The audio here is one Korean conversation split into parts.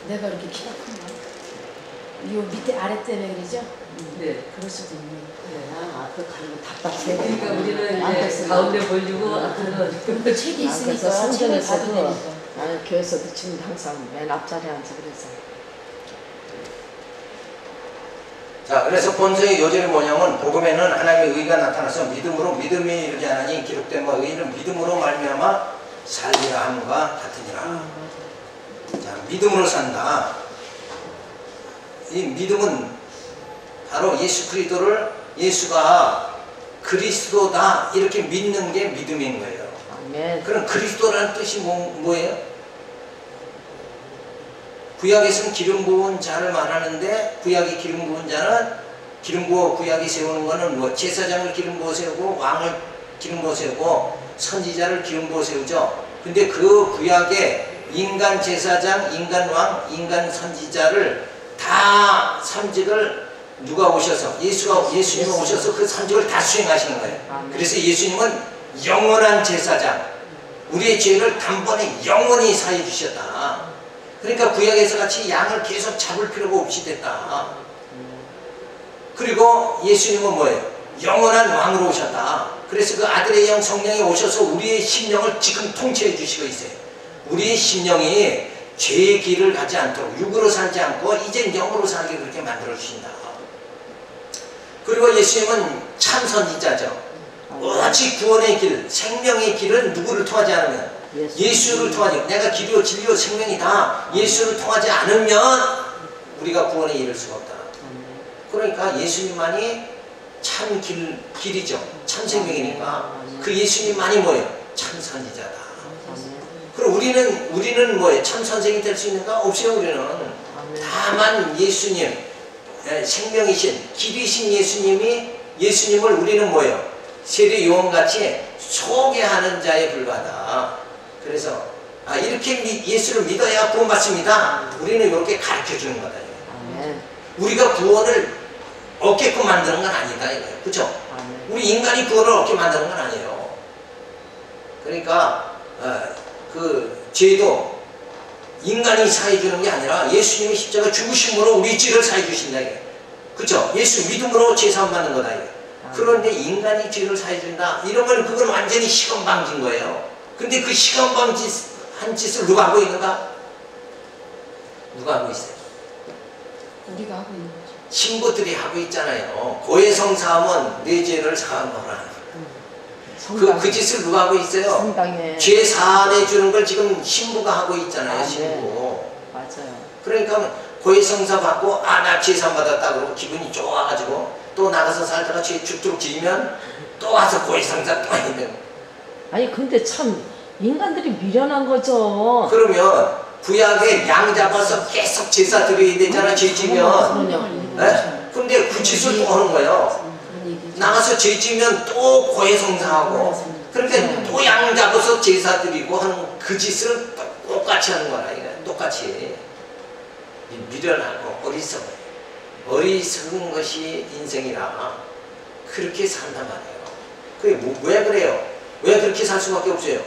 내가 이렇게 키가 큰가? 요 밑에 아래 때문에 그러죠? 네. 그럴 수도 있네. 그 가는 거 답답해. 그러니까 우리는 이제 가운데 벌리고 앞에는 책이 있으니까 그래서 책을 성전에서도 봐도 되니까. 나는 교회에서도 지금 항상 맨 앞자리에 앉아 그래서. 자, 그래서 본성의 요절이 뭐냐면 복음에는 하나님의 의가 나타나서 믿음으로 믿음이 이르게 하나니 기록된 바 의인은 믿음으로 말미암아 살리라 함과 같으니라. 자, 믿음으로 산다. 이 믿음은 바로 예수 그리스도를 예수가 그리스도다 이렇게 믿는 게 믿음인 거예요. 아멘. 그럼 그리스도라는 뜻이 뭐예요? 구약에서는 기름 부은 자를 말하는데 구약의 기름 부은 자는 기름 부어 구약이 세우는 거는 뭐 제사장을 기름 부어 세우고 왕을 기름 부어 세우고 선지자를 기름 부어 세우죠. 근데 그 구약에 인간 제사장, 인간 왕, 인간 선지자를 다 삼직을 누가 오셔서 예수님이 오셔서 그 삼직을 다 수행하시는 거예요. 그래서 예수님은 영원한 제사장, 우리의 죄를 단번에 영원히 사해 주셨다. 그러니까 구약에서 같이 양을 계속 잡을 필요가 없이 됐다. 그리고 예수님은 뭐예요? 영원한 왕으로 오셨다. 그래서 그 아들의 영 성령이 오셔서 우리의 심령을 지금 통치해 주시고 있어요. 우리의 심령이 죄의 길을 가지 않도록 육으로 살지 않고 이제 영으로 살게 그렇게 만들어 주신다. 그리고 예수님은 참 선지자죠. 오직 구원의 길, 생명의 길은 누구를 통하지 않으면 예수를 통하지. 내가 길이요 진리요 생명이다. 예수를 통하지 않으면 우리가 구원에 이를 수가 없다. 그러니까 예수님만이 참 길이죠. 참 생명이니까 그 예수님만이 뭐예요? 참 선지자다. 그럼 우리는 뭐예요? 참 선생이 될 수 있는가? 없어요. 우리는 다만 예수님, 생명이신 길이신 예수님을 우리는 뭐예요? 세례 요한같이 소개하는 자에 불과하다. 그래서 이렇게 예수를 믿어야 구원받습니다. 우리는 이렇게 가르쳐주는 거다. 우리가 구원을 얻게끔 만드는 건 아니다 이거예요. 그렇죠? 우리 인간이 구원을 얻게 만드는 건 아니에요. 그러니까 그 죄도 인간이 사해주는 게 아니라 예수님이 십자가 죽으심으로 우리 죄를 사해주신다 이거예요. 그렇죠? 예수 믿음으로 죄 사함 받는 거다 이거예요. 그런데 인간이 죄를 사해준다 이러면 그건 완전히 시건방진 거예요. 근데 그 시건방진 짓을 누가 하고 있는가? 누가 하고 있어요? 우리가 하고 있는 거죠. 신부들이 하고 있잖아요. 고해성사하면 내 죄를 사하노라. 그 짓을 누가 하고 있어요? 성당에 죄 사해주는 걸 지금 신부가 하고 있잖아요. 신부. 맞아요. 그러니까 고해성사 받고 나 죄 사 받았다 그러고 기분이 좋아가지고 또 나가서 살다가 죄 죽도록 지면 또 와서 고해성사 또 해야 되고. 아니 근데 참 인간들이 미련한 거죠. 그러면 구약에 양 잡아서 계속 제사 드려야 되잖아. 죄 지면. 근데 그 짓을 또 하는 거예요. 나가서 죄 지면 또 고해성사하고 그러니까 또 양 잡아서 제사 드리고 하는 그 짓을 똑같이 하는 거라. 똑같이 미련하고 어리석은 것이 인생이라 그렇게 산단 말이에요. 그게 왜 그래요? 왜 그렇게 살 수밖에 없어요?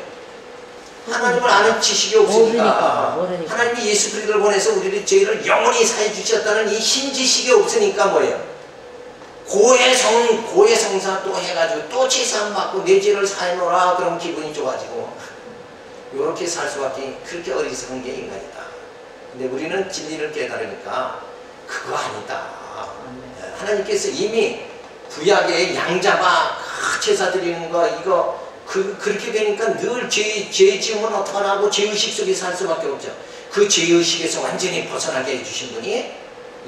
하나님을 아는 지식이 없으니까. 모르니까. 하나님이 예수 그리스도를 보내서 우리의 죄를 영원히 사해 주셨다는 이 신지식이 없으니까 뭐예요? 고해성사 또 해가지고 또 제사함 받고 내 죄를 사해놓으라 그럼 기분이 좋아지고 이렇게 살 수밖에. 그렇게 어리석은 게 인간이다. 근데 우리는 진리를 깨달으니까 그거 아니다. 하나님께서 이미 구약에 양 잡아 제사 드리는 거 이거 그렇게 되니까 늘 죄 지으면 어떡하나 하고 죄의식 속에 살 수밖에 없죠. 그 죄의식에서 완전히 벗어나게 해주신 분이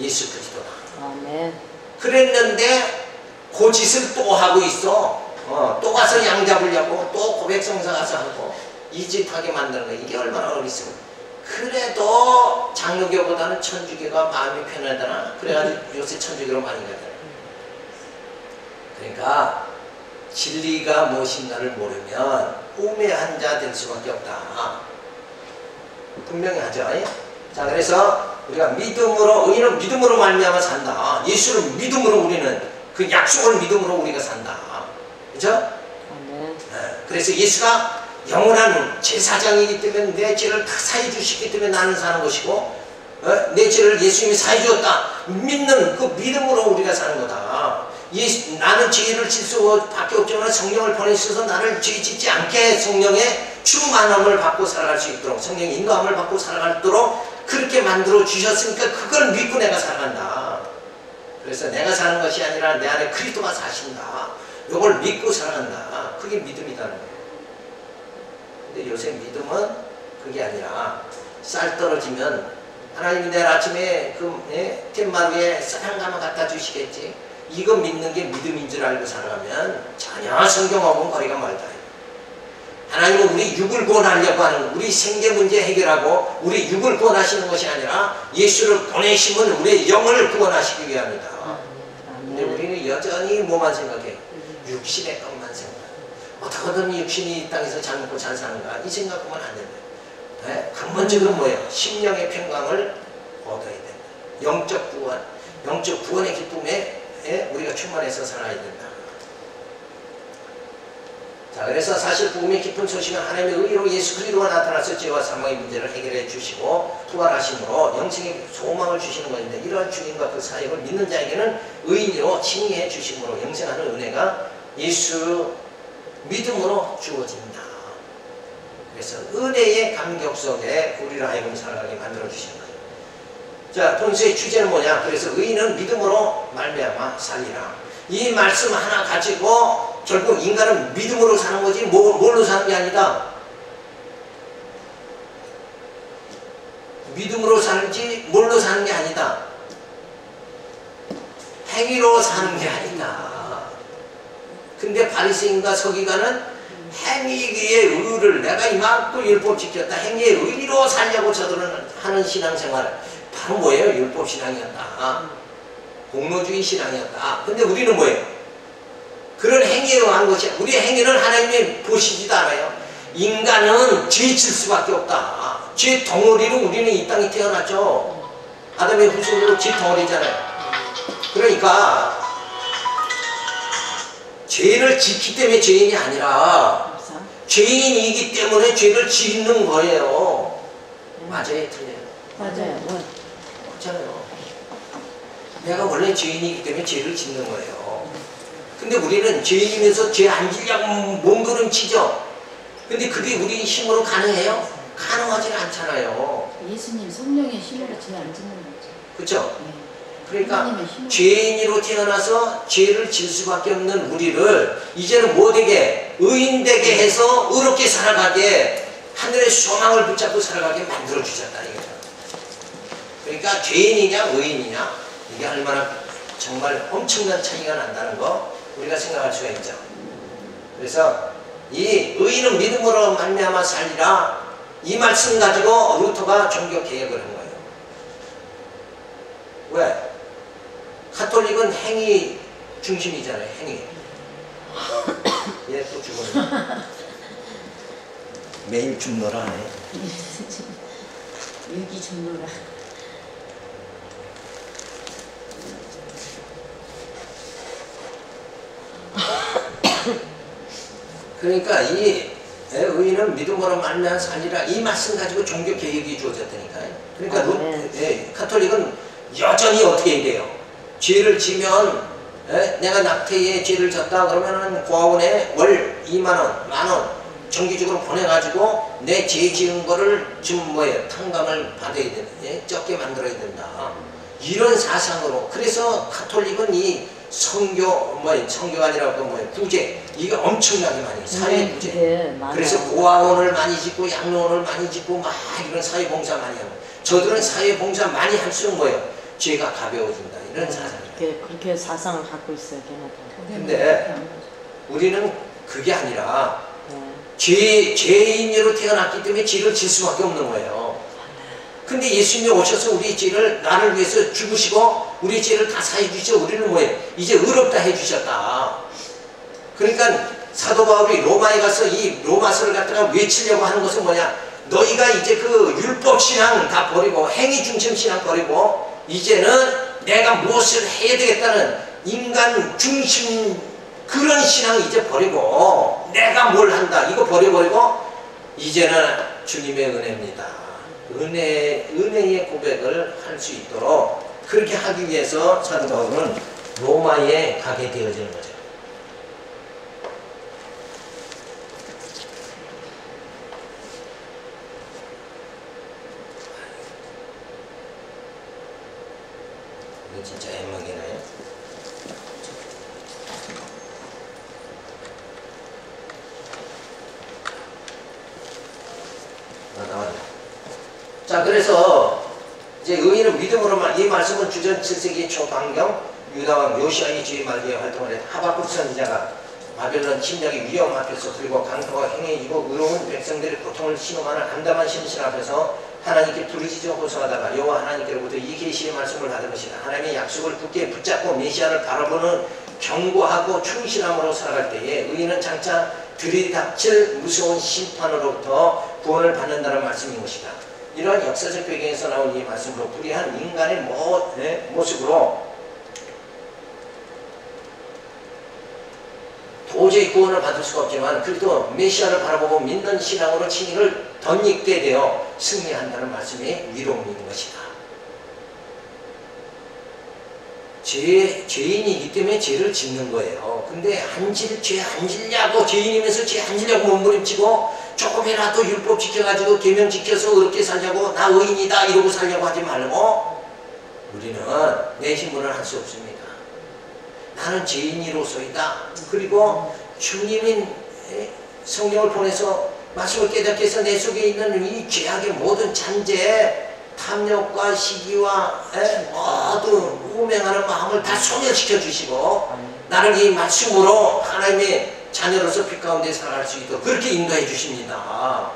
예수 그리스도다. 아멘. 그랬는데 그 짓을 또 하고 있어. 또 가서 양 잡으려고 또 고백성사 가서 하고 이 짓 하게 만드는 거야. 이게 얼마나 어리석어. 그래도 장로교보다는 천주교가 마음이 편하더라. 그래가지고 요새 천주교로 많이 가더라. 그러니까 진리가 무엇인가를 모르면 우매한 자 될 수밖에 없다. 분명히 하죠. 자, 그래서 우리가 믿음으로, 의인은 믿음으로 말미암아 산다. 예수를 믿음으로 우리는 그 약속을 믿음으로 우리가 산다. 그렇죠? 그래서 예수가 영원한 제사장이기 때문에 내 죄를 다 사해 주시기 때문에 나는 사는 것이고 내 죄를 예수님이 사해 주었다. 믿는 그 믿음으로 우리가 사는 거다. 나는 죄를 질 수밖에 없지만 성령을 보내셔서 나를 죄 짓지 않게 성령의 충만함을 받고 살아갈 수 있도록, 성령의 인도함을 받고 살아가도록 그렇게 만들어 주셨으니까 그걸 믿고 내가 살아간다. 그래서 내가 사는 것이 아니라 내 안에 그리스도가 사신다. 이걸 믿고 살아간다. 그게 믿음이라는 거예요. 근데 요새 믿음은 그게 아니라 쌀 떨어지면 하나님이 내일 아침에 툇마루에 쌀 한 가마 갖다 주시겠지. 이거 믿는 게 믿음인 줄 알고 살아가면 전혀 성경하고는 거리가 멀다. 하나님은 우리 육을 구원하려고 하는, 우리 생계 문제 해결하고 우리 육을 구원하시는 것이 아니라 예수를 보내시면 우리의 영을 구원하시기 위함이다. 근데 우리는 여전히 뭐만 생각해? 육신의 것만 생각해. 어떻게든 육신이 이 땅에서 잘 먹고 잘 사는가? 이 생각하면 안 된다. 네? 근본적으로 뭐예요? 심령의 평강을 얻어야 된다. 영적 구원, 영적 구원의 기쁨에 우리가 충만해서 살아야 된다. 자, 그래서 사실 복음의 깊은 소식은 하나님의 의로 예수 그리스도가 나타나서 죄와 사망의 문제를 해결해 주시고 부활하심으로 영생의 소망을 주시는 것인데, 이러한 주님과 그 사역을 믿는 자에게는 의인으로 칭의해 주심으로 영생하는 은혜가 예수 믿음으로 주어진다. 그래서 은혜의 감격 속에 우리를 하여금 살아가게 만들어 주시는 거예요. 자, 본서의 주제는 뭐냐? 그래서 의인은 믿음으로 말미암아 살리라. 이 말씀 하나 가지고 결국 인간은 믿음으로 사는 거지 뭘로 사는 게 아니다. 믿음으로 사는지 뭘로 사는 게 아니다. 행위로 사는 게 아니다. 근데 바리새인과 서기관은 행위의 의를, 내가 이만큼 율법 지켰다, 행위의 의로 살려고 저들은 하는 신앙생활, 바로 뭐예요? 율법 신앙이었다. 공로주의 신앙이었다. 근데 우리는 뭐예요? 그런 행위로 한 것이, 우리의 행위를 하나님이 보시지도 않아요. 인간은 죄 질 수밖에 없다. 죄 덩어리로 우리는 이 땅에 태어났죠. 아담의 후손으로 죄 덩어리잖아요. 그러니까 죄를 짓기 때문에 죄인이 아니라 죄인이기 때문에 죄를 짓는 거예요. 맞아요, 틀려요? 맞아요. 맞잖아요. 내가 원래 죄인이기 때문에 죄를 짓는 거예요. 근데 우리는 죄인이면서 죄 안 지려고 몸부림치죠. 근데 그게 우리 힘으로 가능해요? 가능하지는 않잖아요. 예수님 성령의 힘으로 죄 안 짓는 거죠. 그렇죠? 네. 그러니까 죄인으로 태어나서 죄를 질 수밖에 없는 우리를 이제는 뭐 되게? 의인 되게 해서 의롭게 살아가게, 하늘의 소망을 붙잡고 살아가게 만들어 주셨다는 거죠. 그러니까 죄인이냐 의인이냐, 이게 얼마나 정말 엄청난 차이가 난다는 거 우리가 생각할 수가 있죠. 그래서 이 의인은 믿음으로 말미암아 살리라, 이 말씀 가지고 루터가 종교 개혁을 한 거예요. 왜? 가톨릭은 행위 중심이잖아요. 행위. 얘 또 죽었네. 매일 죽노라 하네. 일기 죽노라. 그러니까 이 의인은 믿음으로 말미암아 살리라, 이 말씀 가지고 종교 개혁이 주어졌다니까요. 그러니까 가톨릭은 여전히 어떻게 해야 돼요? 죄를 지면 내가 낙태에 죄를 졌다 그러면은 고아원에 월 2만원, 만원 정기적으로 보내가지고 내 죄 지은 거를 좀 탕감을 받아야 된다. 적게 만들어야 된다. 이런 사상으로. 그래서 가톨릭은 이 성교가 아니라 구제, 이게 엄청나게 많이 해요. 사회 구제. 네, 그래서 고아원을 많이 짓고 양로원을 많이 짓고 막 이런 사회 봉사 많이 하고, 저들은 사회 봉사 많이 할수록 죄가 가벼워진다, 이런 사상이에요. 그렇게 사상을 갖고 있어요, 걔네들. 근데 우리는 그게 아니라 죄인으로 태어났기 때문에 죄를 질 수밖에 없는 거예요. 근데 예수님이 오셔서 우리 죄를, 나를 위해서 죽으시고 우리 죄를 다 사해 주셔. 우리는 이제 의롭다 해 주셨다. 그러니까 사도 바울이 로마에 가서 이 로마서를 갖다가 외치려고 하는 것은 뭐냐? 너희가 이제 그 율법 신앙 다 버리고 행위 중심 신앙 버리고 이제는 내가 무엇을 해야 되겠다는 인간 중심 그런 신앙 이제 버리고 내가 뭘 한다 이거 버려버리고 이제는 주님의 은혜입니다. 은혜의 고백을 할 수 있도록 그렇게 하기 위해서 사도 바울은 로마에 가게 되어지는 거죠. 이거 진짜 애먹이네. 나와요. 자, 그래서 이제 의인은 믿음으로만, 이 말씀은 주전 7세기 초반경 유다왕 요시아의 주의 말기에 활동을 했다. 하박국 선지자가 바벨론 침략의 위험 앞에서 그리고 강포가 행해지고 의로운 백성들의 고통을 신음하는 암담한 심신 앞에서 하나님께 부르짖어 호소하다가 여호와 하나님께로부터 이 계시의 말씀을 받은 것이다. 하나님의 약속을 굳게 붙잡고 메시아를 바라보는 견고하고 충실함으로 살아갈 때에 의인은 장차 들이닥칠 무서운 심판으로부터 구원을 받는다는 말씀인 것이다. 이러한 역사적 배경에서 나온 이 말씀으로 불의한 인간의 모습으로 도저히 구원을 받을 수가 없지만 그래도 메시아를 바라보고 믿는 신앙으로 칭의를 덧입게 되어 승리한다는 말씀이 위로인 것이다. 죄인이기 때문에 죄를 짓는 거예요. 근데 죄 안 질려고 죄인이면서 죄 안 질려고 몸부림치고 조금이라도 율법 지켜가지고 계명 지켜서 어렵게 살려고 나 의인이다 이러고 살려고 하지 말고 우리는 내 힘으로는 할 수 없습니다. 나는 죄인이로서이다. 그리고 주님인 성령을 보내서 말씀을 깨닫게 해서 내 속에 있는 이 죄악의 모든 잔재, 탐욕과 시기와 모든 우명하는 마음을 다 소멸시켜 주시고 나를 이 말씀으로 하나님의 자녀로서 빛 가운데 살아갈 수 있도록 그렇게 인도해 주십니다.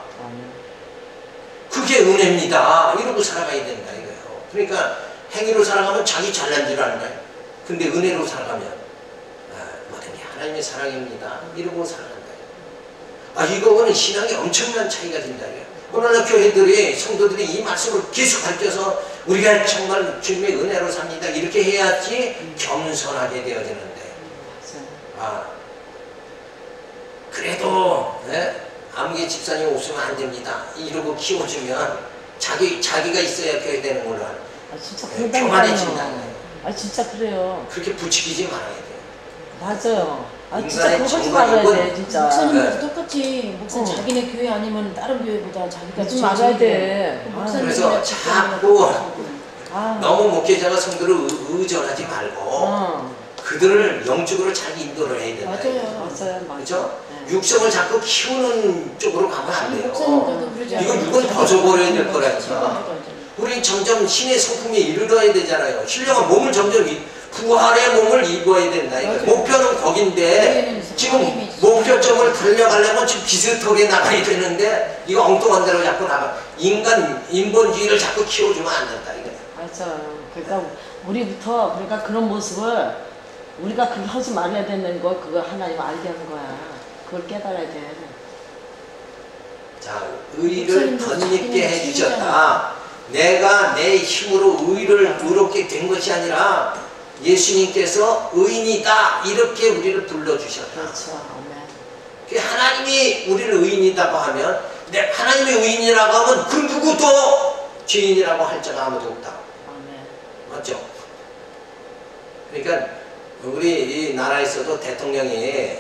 그게 은혜입니다. 이러고 살아가야 된다 이거예요. 그러니까 행위로 살아가면 자기 잘난 줄 아는 거예요. 근데 은혜로 살아가면 모든 게 하나님의 사랑입니다. 이러고 살아간다. 이거는 신앙이 엄청난 차이가 된다. 오늘날 교회들이 성도들이 이 말씀을 계속 가르쳐서 우리가 정말 주님의 은혜로 삽니다. 이렇게 해야지 겸손하게 되어지는데 그래도 아무개 집사님 없으면 안 됩니다. 이러고 키워주면 자기가 있어야 교회 되는 걸로 진짜 교만해진다. 진짜 그래요. 그렇게 부추기지 말아야 돼요. 맞아요. 진짜 그거 하지 말아야 돼 진짜. 목사님도 똑같이 목사 자기네 교회 아니면 다른 교회보다 자기가 좀 맞아야 돼. 그래서 자꾸 너무 목회자가 성도를 의존하지 말고 그들을 영적으로 잘 인도를 해야 된다. 맞아요. 그렇죠? 육성을 자꾸 키우는 쪽으로 가면 안 돼요. 목사님들도 그러지 않아요. 이건 육은 벗어버려야 될 거라니까. 우리 점점 신의 성품에 이르러야 되잖아요. 신령한 몸을 점점 부활의 몸을 입어야 된다. 목표는 거긴데 지금 목표점을 달려가려면 지금 비슷하게 나가야 되는데 이거 엉뚱한 대로 자꾸 나가. 인본주의를 자꾸 키워주면 안 된다. 이거. 맞아요. 그러니까 우리부터 그러니까 그런 모습을 우리가 그렇게 하지 말아야 되는 거 그거 하나님 알게 하는 거야. 그걸 깨달아야 돼. 자, 의를 덧입게 해주셨다. 내가 내 힘으로 의롭게 된 것이 아니라 예수님께서 의인이다 이렇게 우리를 불러주셨다. 그렇죠. 하나님이 우리를 의인이라고 하면 하나님의 의인이라고 하면 그 누구도 죄인이라고 할 자가 아무도 없다. 맞죠? 그러니까 우리 이 나라에서도 대통령이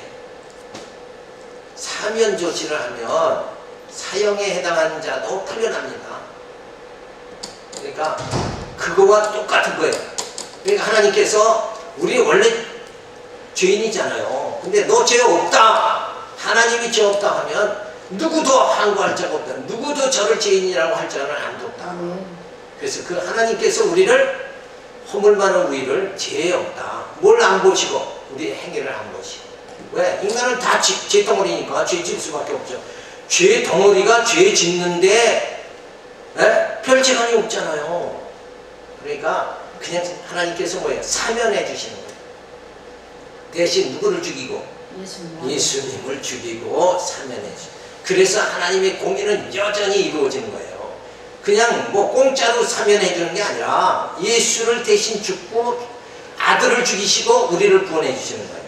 사면 조치를 하면 사형에 해당하는 자도 풀려납니다. 그러니까 그거와 똑같은 거예요. 그러니까 하나님께서 우리 원래 죄인이잖아요. 근데 너 죄 없다. 하나님이 죄 없다 하면 누구도 항거할 자가 없다. 누구도 저를 죄인이라고 할 자는 아무도 없다. 그래서 그 하나님께서 우리를 허물 많은 우리를 죄 없다. 뭘 안 보시고 우리의 행위를 안 보시고. 왜? 인간은 다 죄 덩어리니까 죄 질 수밖에 없죠. 죄 덩어리가 죄 짓는데 별 재간이 없잖아요. 그러니까 그냥 하나님께서 뭐예요? 사면해 주시는 거예요. 대신 누구를 죽이고? 예수님을 죽이고 사면해 주시고. 그래서 하나님의 공의는 여전히 이루어지는 거예요. 그냥 뭐 공짜로 사면해 주는 게 아니라 예수를 대신 죽고 아들을 죽이시고 우리를 구원해 주시는 거예요.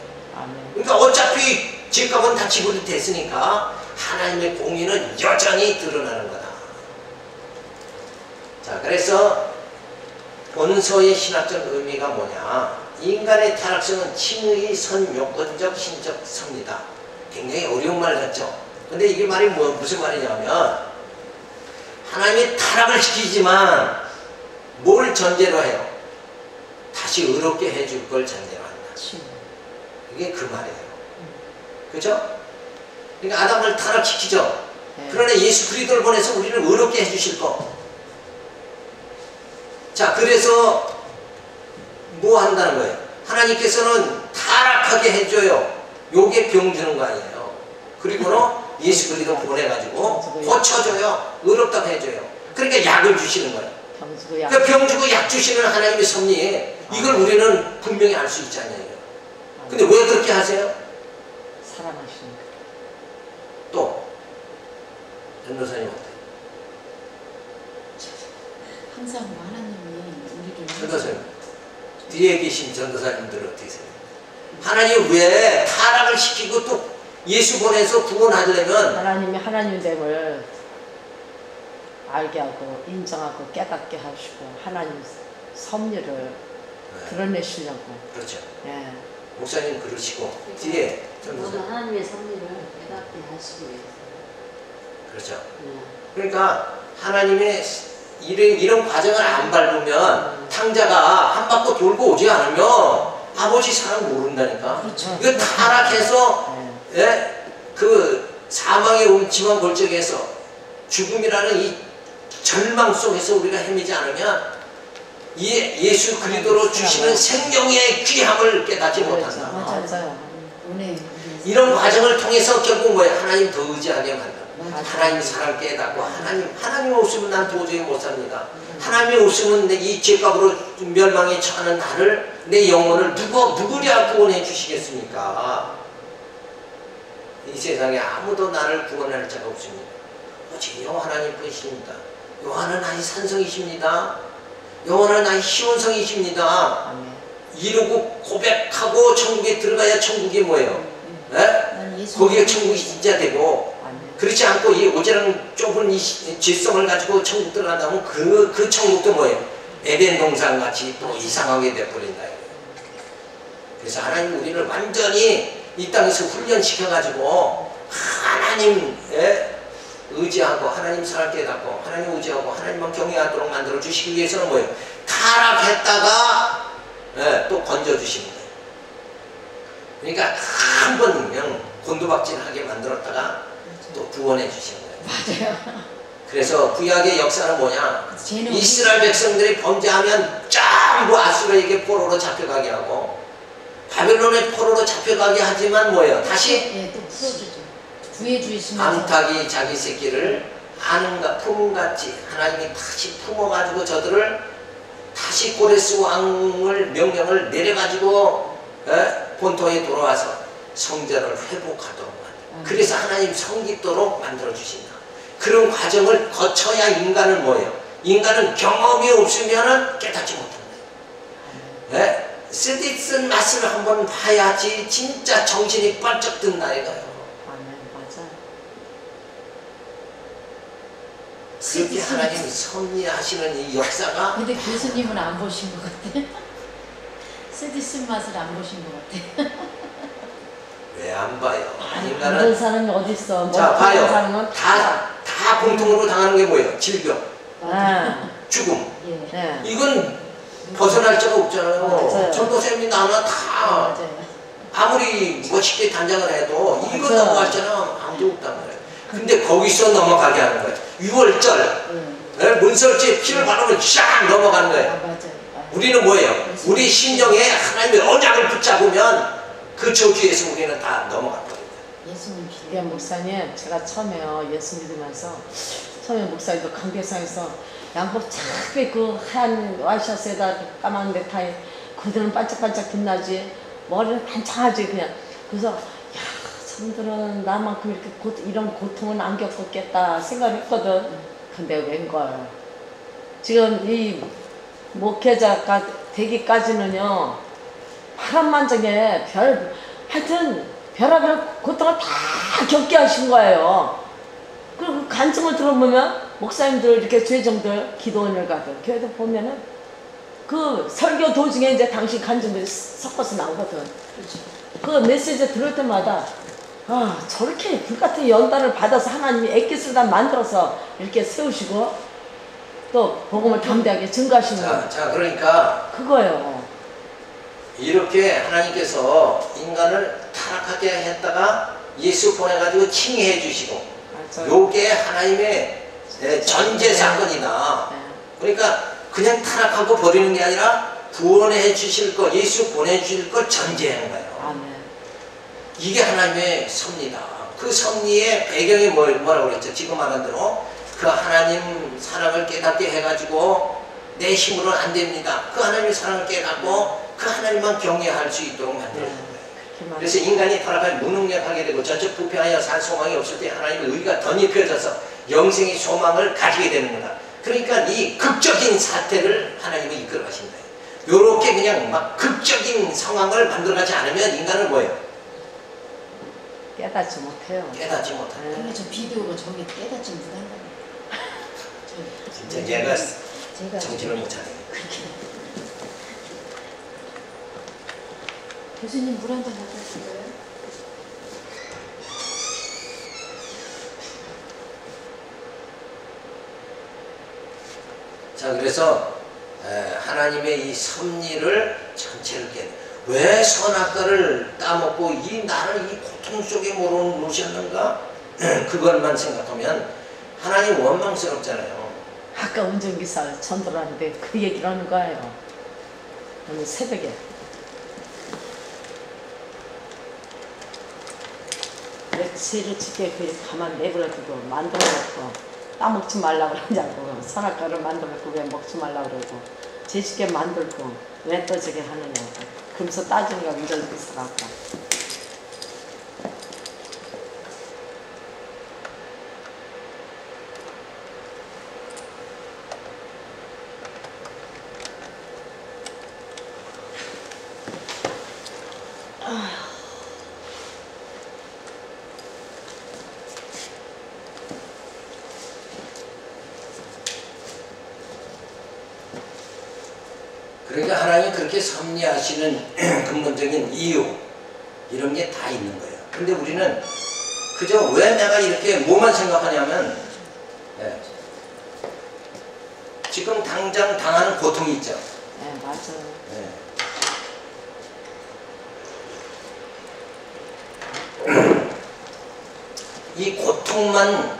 그러니까 어차피 죄값은 다 지불이 됐으니까 하나님의 공의는 여전히 드러나는 거다. 자, 그래서 본서의 신학적 의미가 뭐냐? 인간의 타락성은 칭의, 선, 요건적, 신적 성이다. 굉장히 어려운 말 같죠? 근데 이게 말이 무슨 말이냐면 하나님이 타락을 시키지만 뭘 전제로 해요? 다시 의롭게 해줄 걸 전제로 한다. 이게 그 말이에요. 그죠? 그러니까 아담을 타락시키죠? 네. 그러나 예수 그리스도를 보내서 우리를 의롭게 해주실 거. 자, 그래서 뭐 한다는 거예요? 하나님께서는 타락하게 해줘요. 요게 병 주는 거 아니에요. 그리고는 예수 그리스도 보내가지고 고쳐줘요. 의롭다고 해줘요. 그러니까 약을 주시는 거예요. 그러니까 병 주고 약 주시는 하나님의 섭리, 이걸 우리는 분명히 알 수 있잖아요. 근데 왜 그렇게 하세요? 사랑하시니까. 또 전도사님 어때요? 항상 뭐 하나님이 우리를 전도사님 뒤에 계신 전도사님들 어떻게 생각해요? 하나님 왜 타락을 시키고 또 예수 보내서 구원하려면 하나님이 하나님됨을 알게 하고 인정하고 깨닫게 하시고 하나님 섭리를 드러내시려고. 그렇죠. 예. 목사님 그러시고 뒤에 모든 전도사님 하나님의 섭리를 깨닫게 하시기 위해서. 그렇죠. 네. 그러니까 하나님의 이런 과정을 안 밟으면 탕자가 한 바퀴 돌고 오지 않으면 아버지 사랑 모른다니까. 그렇죠. 이거 타락해서 그 사망의 음침한 골짜기에서 죽음이라는 이 절망 속에서 우리가 헤매지 않으면 예수 그리스도로 주시는 생명의 귀함을 깨닫지 못한다. 맞아요. 이런 과정을 통해서 결국 뭐야? 하나님 더 의지하게 만든다. 맞아요. 하나님 사랑 깨닫고 하나님 없으면 난 도저히 못 삽니다. 하나님 없으면 이 죄값으로 멸망에 처하는 나를, 내 영혼을 누구랴 구원해 주시겠습니까? 이 세상에 아무도 나를 구원할 자가 없습니다. 오직 여호와 하나님 뿐이십니다. 여호와는 나의 산성이십니다. 여호와는 나의 희원성이십니다. 이루고 고백하고 천국에 들어가야 천국이 뭐예요? 네? 거기가 천국이 진짜 되고, 그렇지 않고 이 오지랖 좁은 이 질성을 가지고 천국 들어간다면 그 천국도 뭐예요? 에덴 동산 같이 또 이상하게 돼버린다. 그래서 하나님 우리를 완전히 이 땅에서 훈련시켜가지고 하나님의 의지하고 하나님 사랑 깨닫고 하나님 의지하고 하나님만 경외하도록 만들어 주시기 위해서는 뭐예요? 타락했다가 또 건져주시는 거예요. 그러니까 한번 그냥 곤두박질하게 만들었다가 또 구원해 주시는 거예요. 맞아요. 그래서 구약의 역사는 뭐냐? 이스라엘 백성들이 범죄하면 전부 아수르에게 포로로 잡혀가게 하고 바벨론의 포로로 잡혀가게 하지만 뭐예요? 다시 또 풀어주죠. 구해주시면서 암탉이 자기 새끼를 아는가 품같이 하나님이 다시 품어가지고 저들을 다시 고레스 왕을 명령을 내려가지고 본토에 돌아와서 성전을 회복하도록 만들어. 그래서 하나님 성깃도록 만들어 주신다. 그런 과정을 거쳐야 인간은 뭐예요? 인간은 경험이 없으면 깨닫지 못한다. 쓰디쓴 맛을 한번 봐야지 진짜 정신이 번쩍 든다 이거예요. 그렇게 하나님이 섭리하시는 이 역사가. 근데 교수님은 안 보신 것 같아. 쓰디쓴 맛을 안 보신 것 같아. 왜 안 봐요? 인간은 그런 사람이 어디 있어? 자 봐요. 다 공통으로 당하는 게 뭐예요? 질병, 죽음. 예. 이건 벗어날 자가 없잖아요. 전도사님이 나나 다 아무리 멋있게 단장을 해도 이건 넘어갔잖아. 아무도 없단 말이에요. 근데 거기서 넘어가게 하는 거예요. 6월절 문설주에 피를 바르면 쫙 넘어가는 거예요. 우리는 뭐예요? 우리 심령에 하나님의 언약을 붙잡으면 그 저주에서 우리는 다 넘어갈 거예요. 예수님 예, 목사님, 제가 처음에요 예수 믿으면서 처음에 목사님도 강대상에서 양복 착하게 그 하얀 와이셔츠에다 까만 넥타이 그들은 반짝반짝 빛나지 머리는 반짝하지 그냥. 그래서 야 성들은 나만큼 이렇게 이런 고통은 안 겪었겠다 생각했거든. 근데 웬걸 지금 이 목회자가 되기까지는요 파란만장에 하여튼 별하별 고통을 다 겪게 하신 거예요. 그리고 간증을 들어보면 목사님들 이렇게 죄정들 기도원을 가든 교회도 보면은 그 설교 도중에 이제 당신 간증들이 섞어서 나오거든. 그렇죠. 그 메시지 들을 때마다 아 저렇게 불같은 연단을 받아서 하나님이 애기스다 만들어서 이렇게 세우시고 또 복음을 담대하게 증가하시는 거. 자, 그러니까 그거예요. 이렇게 하나님께서 인간을 타락하게 했다가 예수 보내가지고 칭의해 주시고 맞아요. 요게 하나님의 전제 사건이다. 네. 그러니까 그냥 타락하고 버리는 게 아니라 구원해 주실 것, 예수 보내주실 것 전제하는 거예요. 아멘. 이게 하나님의 섭리다. 그 섭리의 배경이 뭐라고 그랬죠? 지금 말한 대로 그 하나님 사랑을 깨닫게 해가지고 내 힘으로는 안 됩니다. 그 하나님의 사랑을 깨닫고 그 하나님만 경외할 수 있도록 만들어준 거예요. 그래서 인간이 타락하여 무능력하게 되고 전적 부패하여 살 소망이 없을 때 하나님의 의가 덧입혀져서 영생의 소망을 가지게 되는 거다. 그러니까 이 극적인 사태를 하나님이 이끌어 가신 거예요. 요렇게 그냥 막 극적인 상황을 만들어가지 않으면 인간은 뭐예요? 깨닫지 못해요. 깨닫지 못하는 근데 저 비디오가 저게 깨닫지 못한다고. 진짜 얘가 제가 정신을 못 차리네. 그렇게. 교수님 물 한 잔 갖다 주세요. 자, 그래서 하나님의 이 섭리를 전체를 깨. 왜 선악과를 따먹고 이 나를 이 고통 속에 몰아넣으셨는가? 그것만 생각하면 하나님 원망스럽잖아요. 아까 운전기사 전도하는데 그 얘기를 하는 거예요. 오늘 새벽에. 며칠을 집게 그 가만 내버려두고 만들어놓고 따먹지 말라고 그러냐고. 선악과를 만들어놓고 왜 먹지 말라고 그러고 제식게 만들고 왜 또 저게 하느냐고. 그러면서 따지는 거야 운전기사가 아까. 그러니까 하나님 그렇게 섭리하시는 근본적인 이유 이런 게 다 있는 거예요. 근데 우리는 그저 왜 내가 이렇게 뭐만 생각하냐면 지금 당장 당하는 고통이 있죠. 네 맞아요. 이 고통만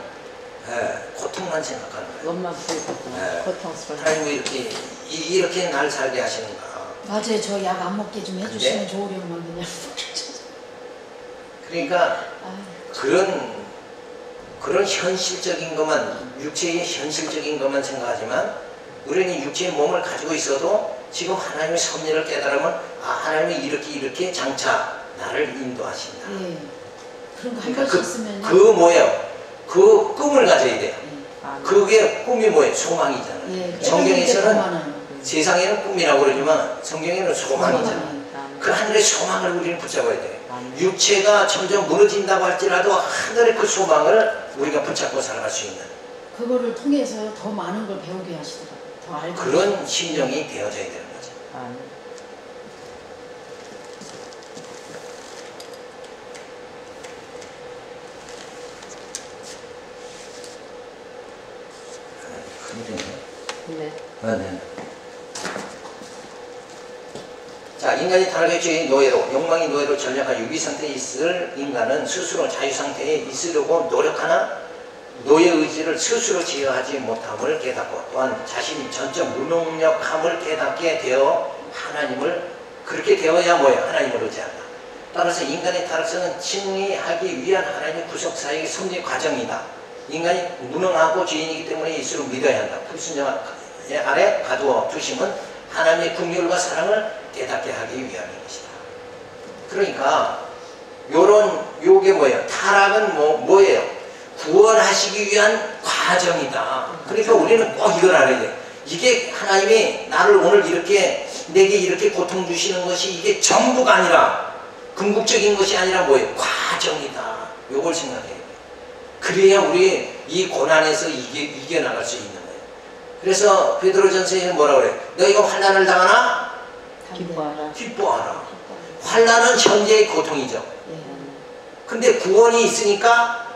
생각하는 거예요. 것만 보이거든. 고통스러워. 하나님 왜 이렇게 날 살게 하시는가? 맞아요. 저 약 안 먹게 좀 해주시면 좋으려고만 그냥. 그러니까 아유. 그런 현실적인 것만, 육체의 현실적인 것만 생각하지만 우리는 육체의 몸을 가지고 있어도 지금 하나님의 섭리를 깨달으면 하나님이 이렇게 장차 나를 인도하신다. 예. 그런 거 한 그러니까 번씩 있으면. 그 뭐예요? 그 꿈을 가져야 돼요. 아, 그게 꿈이 뭐예요? 소망이잖아요. 예. 성경에서는 세상에는 꿈이라고 그러지만 성경에는 소망이잖아요. 아멘. 그 하늘의 소망을 우리는 붙잡아야 돼요. 아멘. 육체가 점점 무너진다고 할지라도 하늘의 그 소망을 우리가 붙잡고 살아갈 수 있는 그거를 통해서 더 많은 걸 배우게 하시더라고요. 더 알고. 그런 심령이 되어져야 되는 거죠. 아멘. 큰일이네. 네. 네. 자, 인간이 타락의 죄의 노예로, 욕망의 노예로 전략한 유기 상태에 있을 인간은 스스로 자유 상태에 있으려고 노력하나 노예 의지를 스스로 제어하지 못함을 깨닫고 또한 자신이 전적 무능력함을 깨닫게 되어 하나님을 그렇게 되어야 뭐예요? 하나님을 의지한다. 따라서 인간의 타락성은 칭의하기 위한 하나님의 구속사역의 섭리 과정이다. 인간이 무능하고 죄인이기 때문에 예수를 믿어야 한다. 불순종 아래 가두어 두심은 하나님의 긍휼과 사랑을 깨닫게 하기 위함인 것이다. 그러니까 요게 뭐예요? 타락은 뭐예요? 구원하시기 위한 과정이다. 그러니까 우리는 꼭 이걸 알아야 돼요. 이게 하나님이 나를 오늘 내게 이렇게 고통 주시는 것이 이게 전부가 아니라 궁극적인 것이 아니라 뭐예요? 과정이다. 요걸 생각해야 돼요. 그래야 우리 이 고난에서 이겨나갈 수 있는 거예요. 그래서 베드로전서에는 뭐라고 그래? 너희가 환난을 당하나? 기뻐하라. 기뻐하라. 환난은 현재의 고통이죠. 근데 구원이 있으니까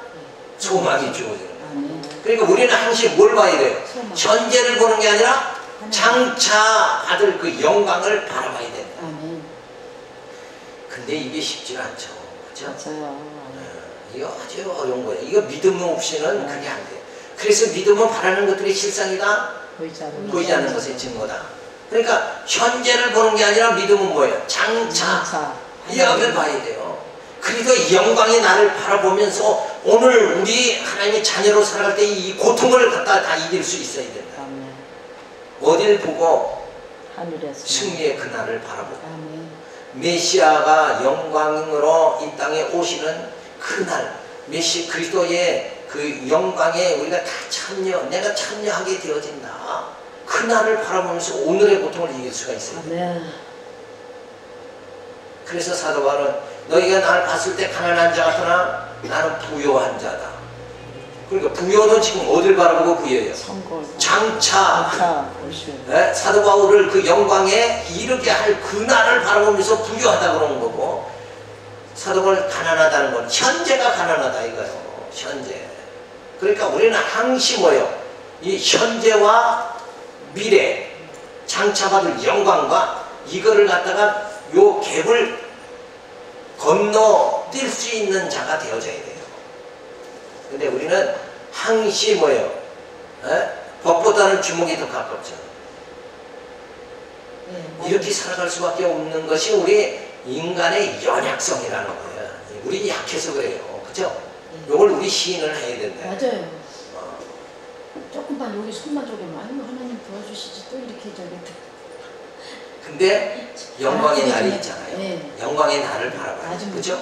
소망이 주어지는 거예요. 그러니까 우리는 항상 뭘 봐야 돼요? 현재를 보는 게 아니라 장차 받을 그 영광을 바라봐야 된다. 근데 이게 쉽지가 않죠. 그렇죠? 맞아요. 이거 아주 어려운 거예요. 이거 믿음 없이는 그게 안 돼요. 그래서 믿음은 바라는 것들이 실상이다. 보이지 않는 것의 증거다. 그러니까 현재를 보는 게 아니라 믿음은 뭐예요? 장차 여길 봐야 돼요. 그래도 영광이 나를 바라보면서 오늘 우리 하나님의 자녀로 살아갈 때 이 고통을 갖다 다 이길 수 있어야 된다. 어딜 보고? 하늘에서 승리의 그날을 바라보고 메시아가 영광으로 이 땅에 오시는 그날 메시 그리스도의 그 영광에 우리가 다 내가 참여하게 되어진다. 그날을 바라보면서 오늘의 고통을 이길 수가 있어요. 그래서 사도 바울은 너희가 나를 봤을 때 가난한 자 같으나 나는 부요한 자다. 그러니까 부요는 지금 어딜 바라보고 부여해요? 장차 사도 바울을 그 영광에 이르게 할 그날을 바라보면서 부요하다 그러는 거고, 사도 바울 가난하다는 건 현재가 가난하다 이거예요. 현재. 그러니까 우리는 항시 뭐예요? 이 현재와 미래, 장차 받을 영광과 이거를 갖다가 요 갭을 건너뛸 수 있는 자가 되어져야 돼요. 근데 우리는 항시 뭐예요? 법보다는 주먹이 더 가깝죠. 이렇게 살아갈 수밖에 없는 것이 우리 인간의 연약성이라는 거예요. 우리 약해서 그래요. 그죠? 이걸 우리 시인을 해야 된다. 맞아요. 조금만 여기 손만 조금만 하나님 도와주시지 또 이렇게 저기. 근데 영광의 날이 있잖아요. 영광의 날을 바라봐요. 그죠?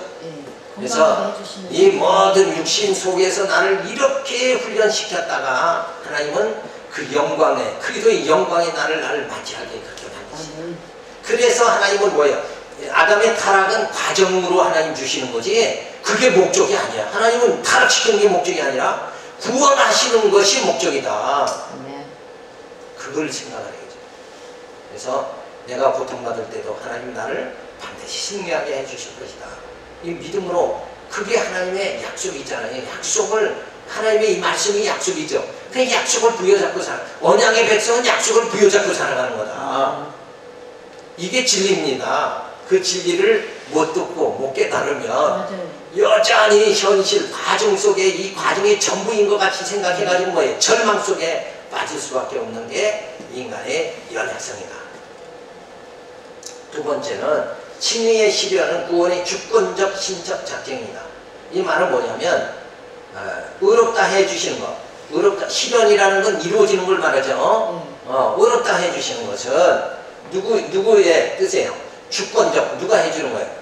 그래서 이 모든 육신 속에서 나를 이렇게 훈련시켰다가 하나님은 그 영광의 그리스도의 영광의 나를 맞이하게 그렇게 만드시죠. 그래서 하나님은 뭐예요? 아담의 타락은 과정으로 하나님 주시는 거지 그게 목적이 아니야. 하나님은 타락시키는 게 목적이 아니라 구원하시는 것이 목적이다. 그걸 생각해야죠. 그래서 내가 고통받을 때도 하나님 나를 반드시 승리하게 해주실 것이다. 이 믿음으로 그게 하나님의 약속이잖아요. 약속을 하나님의 이 말씀이 약속이죠. 그 약속을 부여잡고 살아. 언약의 백성은 약속을 부여잡고 살아가는 거다. 이게 진리입니다. 그 진리를 못 듣고 못 깨달으면 여전히 현실 과정 속에 이 과정이 전부인 것 같이 생각해가지고 뭐예요? 절망 속에 빠질 수밖에 없는 게 인간의 연약성이다. 두 번째는 칭의의 실현은 구원의 주권적 신적 작정이다. 이 말은 뭐냐면 의롭다 해주시는 것, 의롭다 실현이라는 건 이루어지는 걸 말하죠. 의롭다 해주시는 것은 누구의 뜻이에요? 주권적 누가 해주는 거예요?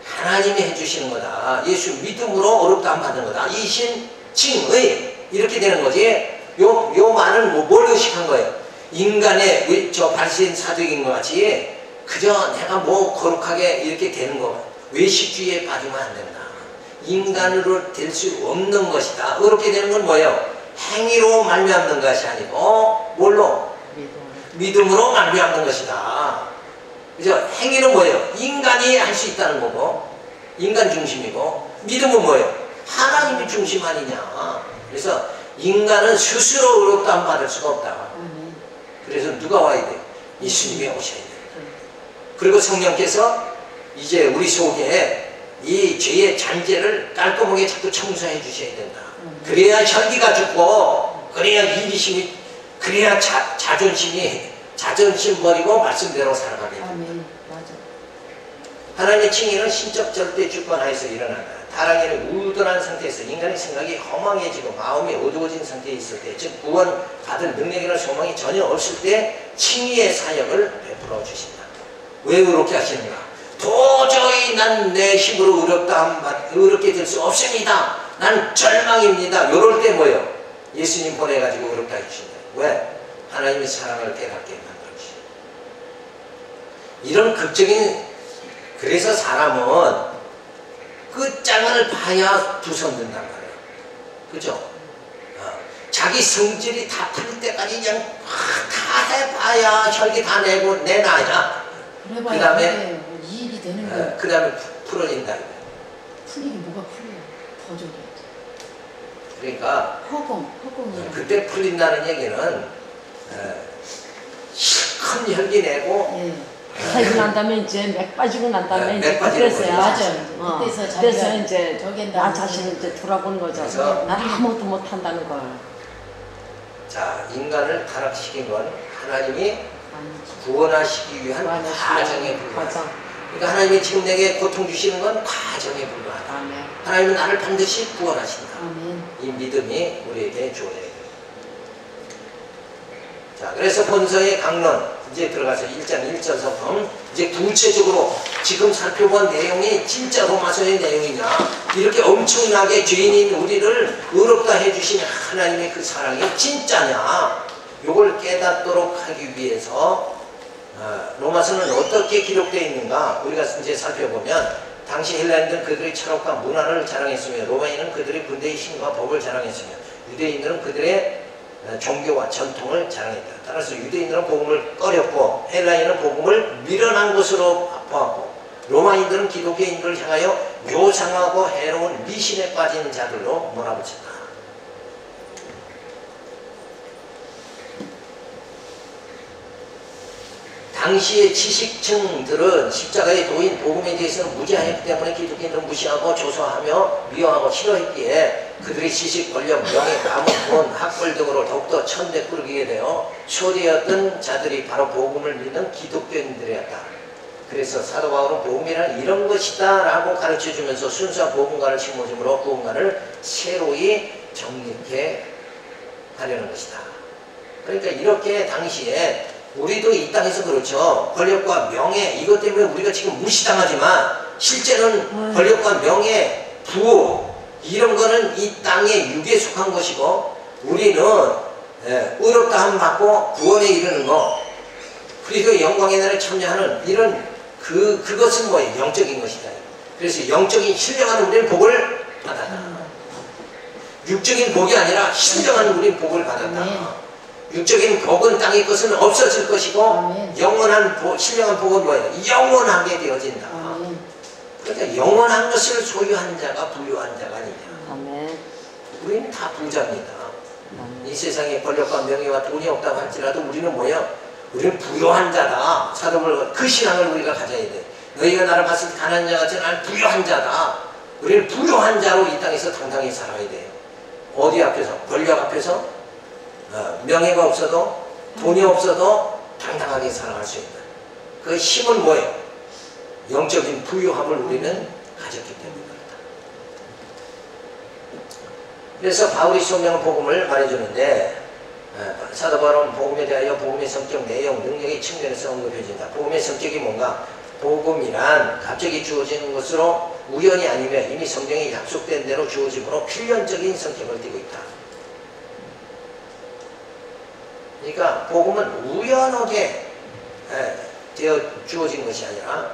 하나님이 해주시는 거다. 예수 믿음으로 의롭다함 받는 거다. 이신 칭의 이렇게 되는 거지. 요 말은 뭘 의식한 거예요? 인간의 저 바리새인 사도인 것 같이 그저 내가 뭐 거룩하게 이렇게 되는 거 외식주의에 빠지면 안 된다. 인간으로 될 수 없는 것이다. 그렇게 되는 건 뭐예요? 행위로 말미암는 것이 아니고 뭘로? 믿음으로 말미암는 것이다. 그죠? 행위는 뭐예요? 인간이 할 수 있다는 거고 인간 중심이고 믿음은 뭐예요? 하나님이 중심 아니냐. 그래서 인간은 스스로 의롭다함 받을 수가 없다. 그래서 누가 와야 돼요? 예수님이 오셔야 돼요. 그리고 성령께서 이제 우리 속에 이 죄의 잔재를 깔끔하게 자꾸 청소해 주셔야 된다. 그래야 혈기가 죽고 그래야 이기심이 그래야 자존심 버리고 말씀대로 살아가게 된다. 하나님의 칭의는 신적 절대 주권하에서 일어난다. 타락에는 우둔한 상태에서 인간의 생각이 허망해지고 마음이 어두워진 상태에 있을 때, 즉 구원 받을 능력이나 소망이 전혀 없을 때 칭의의 사역을 베풀어 주신다. 왜 그렇게 하시는가? 도저히 난 내 힘으로 의롭게 될 수 없습니다. 난 절망입니다. 이럴 때 뭐예요? 예수님 보내가지고 의롭다 해주신다. 왜? 하나님의 사랑을 깨닫게 만들어주신다. 이런 극적인, 그래서 사람은 끝장을 봐야 두 손 든단 말이에요. 그죠? 자기 성질이 다 풀릴 때까지 그냥 다 해봐야 혈기 다 내놔야 그래봐야 그다음에 이익이 되는 거예요. 그 다음에 풀어진다. 풀리긴 뭐가 풀려요. 더 줘야지. 그러니까 허공이요. 그때 풀린다는 얘기는 큰 혈기 내고 예. 살고 난 다음에 이제 맥 빠지고 난 다음에 맥 이제 빠지는 그래서야 맞아요. 그때서 그래서 자기가 이제 저긴다. 나 자신을 이제 돌아보는 거죠. 그래서 나 아무것도 못한다는 걸. 자, 인간을 타락시킨 건 하나님이 아니지. 구원하시기 위한 구원하시기 과정에 위한 불과하다. 과정. 그러니까 하나님이 지금 내게 고통 주시는 건 과정에 불과하다. 아멘. 하나님은 나를 반드시 구원하신다. 아멘. 이 믿음이 우리에게 주어져야 돼요. 자, 그래서 본서의 강론 이제 들어가서 1장 1절 성품 이제 구체적으로 지금 살펴본 내용이 진짜 로마서의 내용이냐, 이렇게 엄청나게 죄인인 우리를 의롭다 해주신 하나님의 그 사랑이 진짜냐, 요걸 깨닫도록 하기 위해서 로마서는 어떻게 기록되어 있는가 우리가 이제 살펴보면, 당시 헬라인들은 그들의 철학과 문화를 자랑했으며 로마인은 그들의 군대의 힘과 법을 자랑했으며 유대인들은 그들의 종교와 전통을 자랑했다. 따라서 유대인들은 복음을 꺼렸고 헬라인은 복음을 미련한 것으로 보았고 로마인들은 기독교인들을 향하여 요상하고 해로운 미신에 빠진 자들로 몰아붙였다. 당시의 지식층들은 십자가의 도인 복음에 대해서는 무지하였기 때문에 기독교인들은 무시하고 조소하며 미워하고 싫어했기에 그들의 지식, 권력, 명예, 가문, 돈, 학벌 등으로 더욱더 천대꾸르기게 되어 초대였던 자들이 바로 복음을 믿는 기독교인들이었다. 그래서 사도 바울은 복음이란 이런 것이다 라고 가르쳐주면서 순수한 복음가를 심어줌으로 구원가를 새로이 정립해 하려는 것이다. 그러니까 이렇게 당시에 우리도 이 땅에서 그렇죠. 권력과 명예 이것 때문에 우리가 지금 무시당하지만 실제는 권력과 명예, 부호 이런 거는 이 땅의 육에 속한 것이고 우리는 의롭다함 받고 구원에 이르는 거, 그리고 영광의 날에 참여하는 이런 그것은 뭐예요? 영적인 것이다. 그래서 영적인 신령한 우리는 복을 받았다. 육적인 복이 아니라 신령한 우리는 복을 받았다. 육적인 복은 땅의 것은 없어질 것이고 아멘. 영원한 신령한 복은 뭐예요? 영원하게 되어진다. 아멘. 그러니까 영원한 것을 소유한 자가 부유한 자가 아니냐. 아멘. 우리는 다 부자입니다. 이 세상에 권력과 명예와 돈이 없다고 할지라도 우리는 뭐야? 우리는 부유한 자다. 사도벌 그 신앙을 우리가 가져야 돼. 너희가 나를 봤을 때 가난한 자 같지 나는 부유한 자다. 우리는 부유한 자로 이 땅에서 당당히 살아야 돼요. 어디 앞에서? 권력 앞에서? 명예가 없어도 돈이 없어도 당당하게 살아갈 수 있다. 그 힘은 뭐예요? 영적인 부유함을 우리는 가졌기 때문에 그렇다. 그래서 바울이 소명한 복음을 말해주는데 사도 바울은 복음에 대하여 복음의 성격, 내용, 능력의 측면에서 언급해준다. 복음의 성격이 뭔가? 복음이란 갑자기 주어지는 것으로 우연이 아니면 이미 성경에 약속된 대로 주어지므로 필연적인 성격을 띠고 있다. 그러니까 복음은 우연하게 되어 주어진 것이 아니라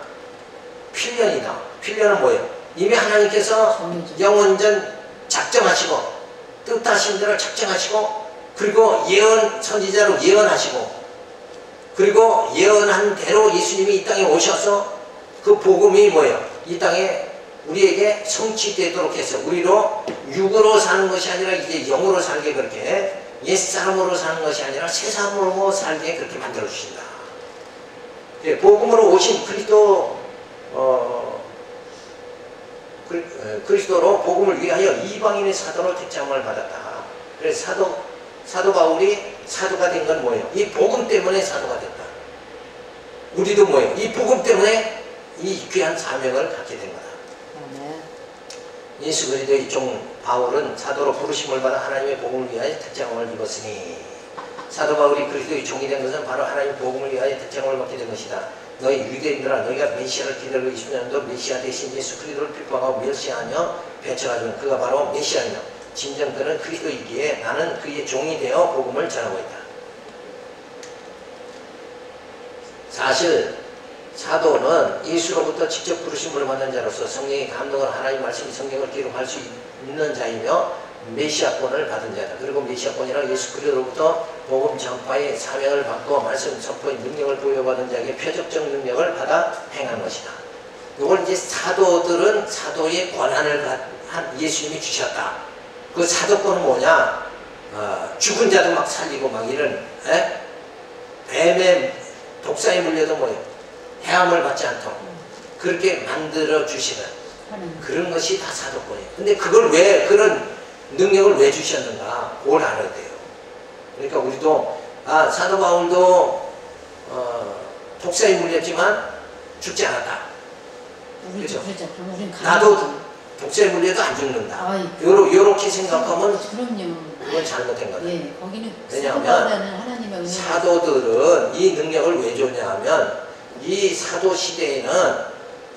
필연이다. 필연은 뭐예요? 이미 하나님께서 영원전 작정하시고 뜻하신 대로 작정하시고 그리고 선지자로 예언하시고 그리고 예언한 대로 예수님이 이 땅에 오셔서 그 복음이 뭐예요? 이 땅에 우리에게 성취되도록 해서 우리로 육으로 사는 것이 아니라 이제 영으로 살게 그렇게 옛사람으로 사는 것이 아니라 새사람으로 살게 그렇게 만들어 주신다. 복음으로 오신 그리스도로 복음을 위하여 이방인의 사도로 택장을 받았다. 그래서 사도 바울이 사도가 된 건 뭐예요? 이 복음 때문에 사도가 됐다. 우리도 뭐예요? 이 복음 때문에 이 귀한 사명을 갖게 된 거다. 예수 그리스도의 종 바울은 사도로 부르심을 받아 하나님의 복음을 위하여 특장을 입었으니, 사도 바울이 그리스도의 종이 된 것은 바로 하나님의 복음을 위하여 특장을 받게 된 것이다. 너희 유대인들아, 너희가 메시아를 기다리고 있으면도 메시아 대신 예수 그리스도를 핍박하고 멸시하며 배척하지만 그가 바로 메시아이며 진정 그는 그리스도이기에 나는 그의 종이 되어 복음을 전하고 있다. 사실 사도는 예수로부터 직접 부르심을 받은 자로서 성령의 감동을 하나님 말씀이 성경을 기록할 수 있는 자이며 메시아권을 받은 자다. 그리고 메시아권이란 예수 그리스도로부터 복음 전파의 사명을 받고 말씀 선포의 능력을 부여받은 자에게 표적적 능력을 받아 행한 것이다. 이걸 이제 사도들은 사도의 권한을 예수님이 주셨다. 그 사도권은 뭐냐? 죽은 자도 막 살리고 막 이런 뱀의 독사에 물려도 뭐예요? 해함을 받지 않도록 그렇게 만들어 주시는 그런 것이 다 사도권이에요. 근데 그걸 왜 그런 능력을 왜 주셨는가? 그걸 알아야 돼요. 그러니까 우리도 사도 바울도 독사에 물렸지만 죽지 않았다. 그렇죠? 나도 독사에 물려도 안 죽는다. 요렇게 생각하면 그럼요. 그건 잘못된 거다. 예, 거기는 왜냐하면 사도들은 이 능력을 왜 줬냐 하면 이 사도 시대에는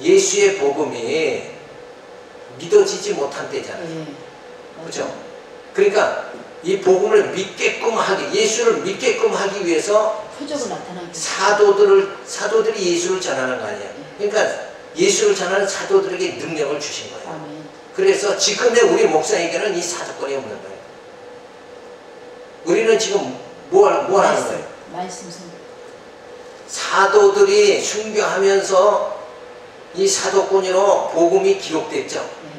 예수의 복음이 믿어지지 못한 때잖아요. 예, 그렇죠? 그러니까 이 복음을 믿게끔 하기, 예수를 믿게끔 하기 위해서 표적을 나타나게 사도들이 예수를 전하는 거 아니에요. 그러니까 예수를 전하는 사도들에게 능력을 주신 거예요. 아멘. 그래서 지금의 우리 목사에게는 이 사도권이 없는 거예요. 우리는 지금 뭐 하는 거예요? 말씀 선. 사도들이 순교하면서 이 사도권으로 복음이 기록됐죠. 네.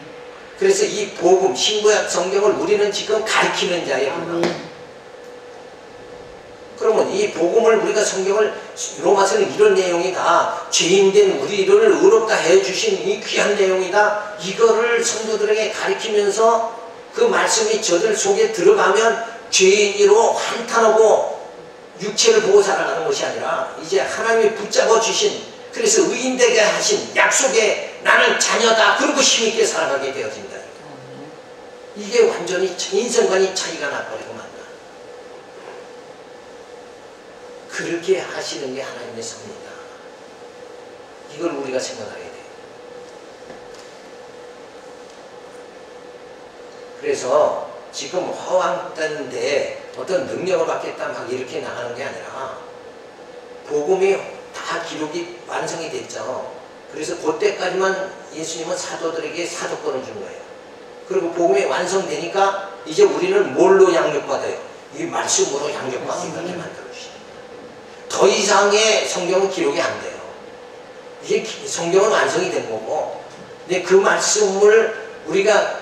그래서 이 복음, 신구약 성경을 우리는 지금 가르치는 자예요. 아멘. 그러면 이 복음을 우리가 성경을 로마서는 이런 내용이다. 죄인된 우리를 의롭다 해주신 이 귀한 내용이다. 이거를 성도들에게 가르치면서 그 말씀이 저들 속에 들어가면 죄인으로 한탄하고 육체를 보고 살아가는 것이 아니라 이제 하나님이 붙잡아 주신 그래서 의인되게 하신 약속에 나는 자녀다. 그리고 힘있게 살아가게 되어진다. 이게 완전히 인생관이 차이가 나버리고 만다. 그렇게 하시는 게 하나님의 섭니다. 이걸 우리가 생각해야 돼요. 그래서 지금 허황된데 어떤 능력을 받겠다 막 이렇게 나가는 게 아니라 복음이 다 기록이 완성이 됐죠. 그래서 그때까지만 예수님은 사도들에게 사도권을 준 거예요. 그리고 복음이 완성되니까 이제 우리는 뭘로 양육받아요? 이 말씀으로 양육받게 그렇게 만들어주시죠. 더 이상의 성경은 기록이 안 돼요. 이게 성경은 완성이 된 거고 근데 그 말씀을 우리가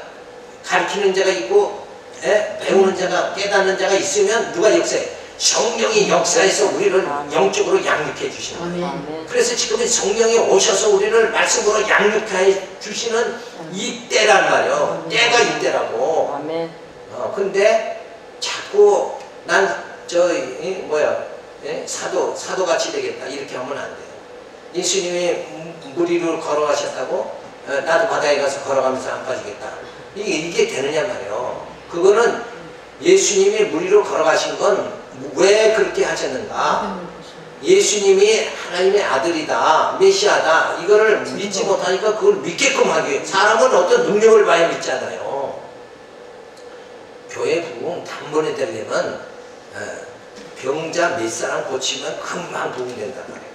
가르치는 자가 있고 배우는 자가 깨닫는 자가 있으면 누가 역사해? 성령이 역사해서 우리를 영적으로 양육해 주시는 거예요. 그래서 지금 성령이 오셔서 우리를 말씀으로 양육해 주시는 이 때란 말이에요. 때가 이때라고. 근데 자꾸 난 사도같이 되겠다 이렇게 하면 안 돼요. 예수님이 물 위로 걸어가셨다고 나도 바다에 가서 걸어가면서 안 빠지겠다. 이게 되느냐 말이에요. 그거는 예수님이 물 위로 걸어가신 건 왜 그렇게 하셨는가? 예수님이 하나님의 아들이다, 메시아다, 이거를 믿지 못하니까 그걸 믿게끔 하기 위해 사람은 어떤 능력을 봐야 믿잖아요. 교회 부흥 단번에 되려면 병자 몇 사람 고치면 금방 부흥된단 말이에요.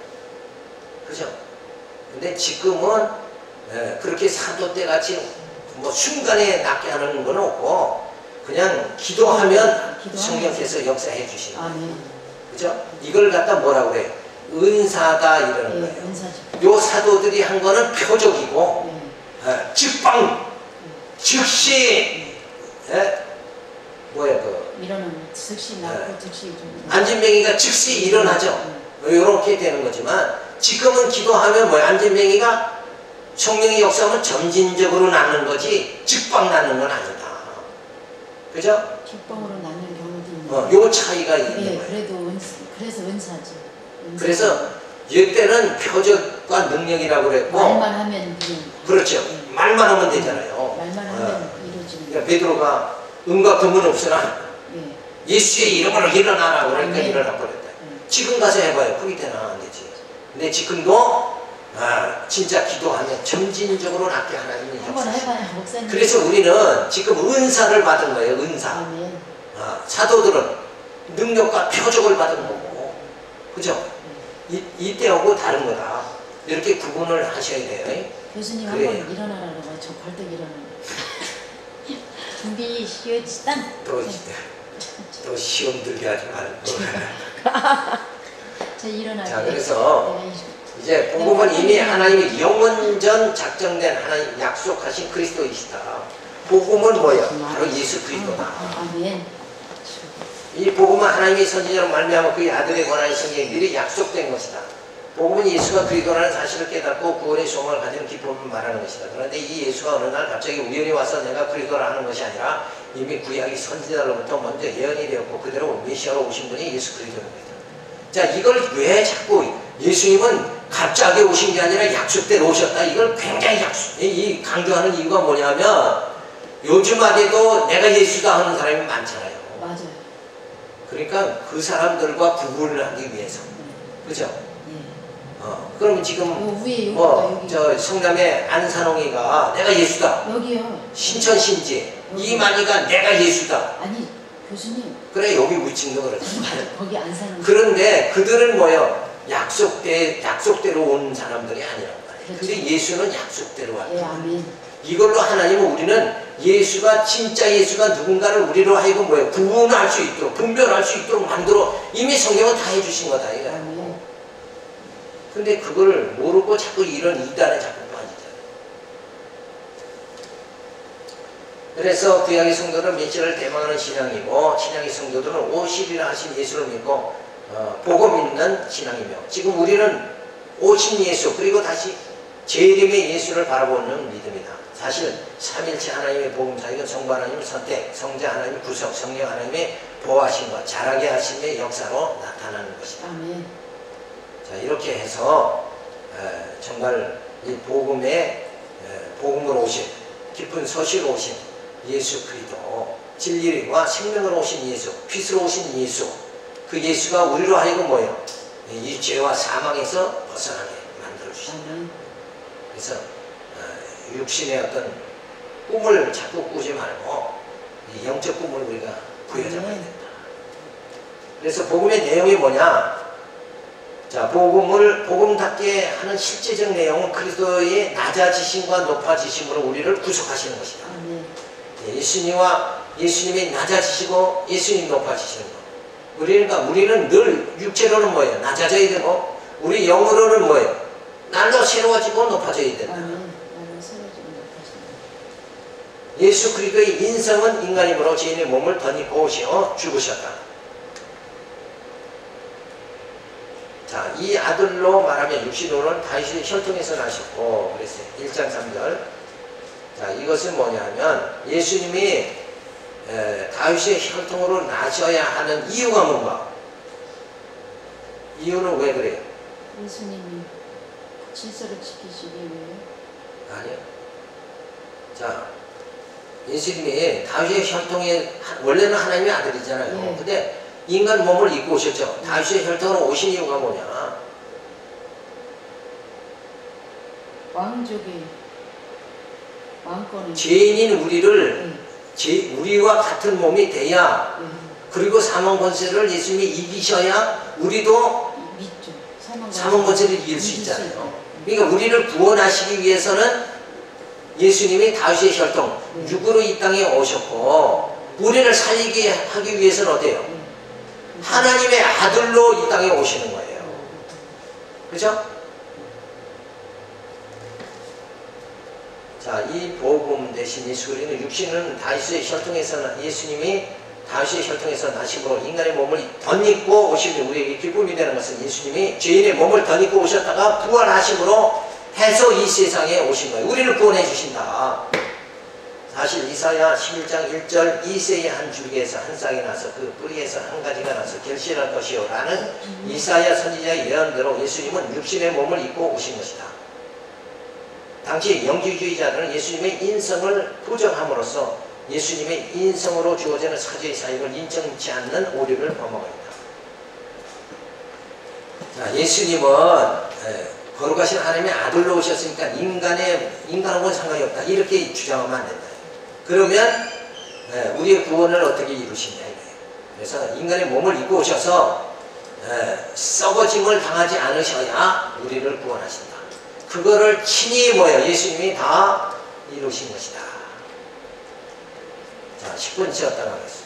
그죠? 근데 지금은 그렇게 사도 때 같이 뭐 순간에 낫게 하는 건 없고 그냥 기도하면 성령께서 역사해 주시는 거예요. 그죠? 이걸 갖다 뭐라고 그래요? 은사다 이러는 거예요. 요 사도들이 한 거는 표적이고 즉방 즉시 일어나는 즉시 나고 즉시 안진뱅이가 즉시 일어나죠. 이렇게 되는 거지만 지금은 기도하면 뭐야? 안진뱅이가 성령의 역사하면 점진적으로 낫는 거지 즉방 낫는 건 아니다. 그죠? 직방으로 낫는 경우도 있는 요 차이가 있는 거예요. 그래서 은사지. 그래서 이때는 표적과 능력이라고 그랬고 말만 하면 그렇죠. 말만 하면 되잖아요. 말만 하면 이루어지는 그러니까 베드로가 은과 금은 없으나 예수의 이름으로 일어나라 그러니까 일어나 버렸다. 지금 가서 해봐요. 그게 되나 안 되지. 근데 지금도 진짜 기도하면 점진적으로 낫게 하나님이 한번 해봐요, 목사님. 그래서 우리는 지금 은사를 받은 거예요. 은사. 사도들은 능력과 표적을 받은 거고, 그죠? 이때하고 다른 거다. 이렇게 구분을 하셔야 돼요. 교수님 그래. 한번 일어나라고 저 벌떡 일어나. 준비시켰단. 또 시험 들게 하지 말고. 저 일어나게. 자, 그래서 이제 복음은 이미 하나님이 영원전 작정된 하나님 약속하신 그리스도이시다. 복음은 뭐예요? 바로 예수 그리스도다. 아멘. 이 복음은 하나님의 선지자로 말미암아 그의 아들의 권한의 성경에 미리 약속된 것이다. 복음은 예수가 그리스도라는 사실을 깨닫고 구원의 소망을 가지는 기쁨을 말하는 것이다. 그런데 이 예수가 어느 날 갑자기 우연히 와서 내가 그리스도라 하는 것이 아니라 이미 구약의 선지자로부터 먼저 예언이 되었고 그대로 메시아로 오신 분이 예수 그리스도입니다. 자, 이걸 왜 자꾸 예수님은 갑자기 오신 게 아니라 약속대로 오셨다. 이걸 굉장히 이 강조하는 이유가 뭐냐면 요즘 아직도 내가 예수다 하는 사람이 많잖아요. 맞아요. 그러니까 그 사람들과 구분을 하기 위해서. 그죠? 그러면 지금 위에 저 성남의 안산홍이가 내가 예수다. 여기요. 신천신지 이만희가 내가 예수다. 아니 교수님. 그래 여기 위층도 그렇지. 거기 안 사는. 그런데 그들은 뭐요? 약속대로 온 사람들이 아니란 말이에요. 그렇죠. 근데 예수는 약속대로 왔다. 예, 아멘. 이걸로 하나님은 우리는 예수가 진짜 예수가 누군가를 우리로 하여금 뭐예요? 구분할 수 있도록 분별할 수 있도록 만들어 이미 성경은 다 해주신 거다 이거야. 아멘. 근데 그걸 모르고 자꾸 이런 이단에 자꾸 빠지잖아요. 그래서 구약의 성도들은 메시아를 대망하는 신앙이고 신약의 성도들은 오시리라 하신 예수를 믿고 복음 있는 신앙이며 지금 우리는 오신 예수 그리고 다시 재림의 예수를 바라보는 믿음이다. 사실 삼일체 하나님의 복음사 이건 성부 하나님의 선택, 성자 하나님의 구속, 성령 하나님의 보호하심과 자라게 하심의 역사로 나타나는 것이다. 아멘. 자, 이렇게 해서 정말 이 복음으로 오신 깊은 서시로 오신 예수 그리스도 진리와 생명으로 오신 예수 빛으로 오신 예수 그 예수가 우리로 하여금 뭐예요? 이 죄와 사망에서 벗어나게 만들어주신다. 그래서 육신의 어떤 꿈을 자꾸 꾸지 말고 이 영적 꿈을 우리가 부여잡아야 된다. 그래서 복음의 내용이 뭐냐? 자, 복음답게 하는 실제적 내용은 그리스도의 낮아지심과 높아지심으로 우리를 구속하시는 것이다. 예수님의 낮아지시고 예수님 높아지시는 것. 우리는 늘 육체로는 뭐예요? 낮아져야 되고 우리 영으로는 뭐예요? 날로 새로워지고 높아져야 된다. 예수 그리스도의 인성은 인간이므로 죄인의 몸을 덧입고 오시어 죽으셨다. 자, 이 아들로 말하면 육신으로는 다윗의 혈통에서 나셨고 그랬어요. 1장 3절. 자, 이것은 뭐냐면 예수님이 다윗의 혈통으로 나셔야 하는 이유가 뭔가? 이유는 왜 그래요? 예수님이 질서를 지키시기 위해. 아니요. 자, 예수님이 다윗의 혈통에 원래는 하나님의 아들이잖아요. 네. 근데 인간 몸을 입고 오셨죠. 다윗의 혈통으로 오신 이유가 뭐냐? 왕족의 왕권을. 죄인인 우리를 우리와 같은 몸이 돼야 그리고 사망 권세를 예수님이 이기셔야 우리도 믿죠. 사망 권세를 이길 수 있잖아요. 그러니까 우리를 구원하시기 위해서는 예수님이 다윗의 혈통 육으로 이 땅에 오셨고 우리를 살리게 하기 위해서는 어때요? 하나님의 아들로 이 땅에 오시는 거예요. 그죠? 자, 이 복음 대신 예수 그리스도는 육신은 다윗의 혈통에서 예수님이 다윗의 혈통에서 나심으로 인간의 몸을 덧입고 오시면 우리에게 기쁨이 되는 것은 예수님이 죄인의 몸을 덧입고 오셨다가 부활하심으로 해서 이 세상에 오신 거예요. 우리를 구원해 주신다. 사실 이사야 11장 1절 이새의 한 줄기에서 한 쌍이 나서 그 뿌리에서 한 가지가 나서 결실할 것이요 라는 이사야 선지자의 예언대로 예수님은 육신의 몸을 입고 오신 것이다. 당시 영지주의자들은 예수님의 인성을 부정함으로써 예수님의 인성으로 주어지는 사죄의 사역을 인정치 않는 오류를 범하였다. 자, 예수님은 거룩하신 하나님의 아들로 오셨으니까 인간하고는 상관이 없다. 이렇게 주장하면 안 된다. 그러면 우리의 구원을 어떻게 이루시냐 이거예요. 그래서 인간의 몸을 입고 오셔서 썩어짐을 당하지 않으셔야 우리를 구원하신다. 그거를 친히 예수님이 다 이루신 것이다. 자, 10분 쉬었다가 하겠습니다.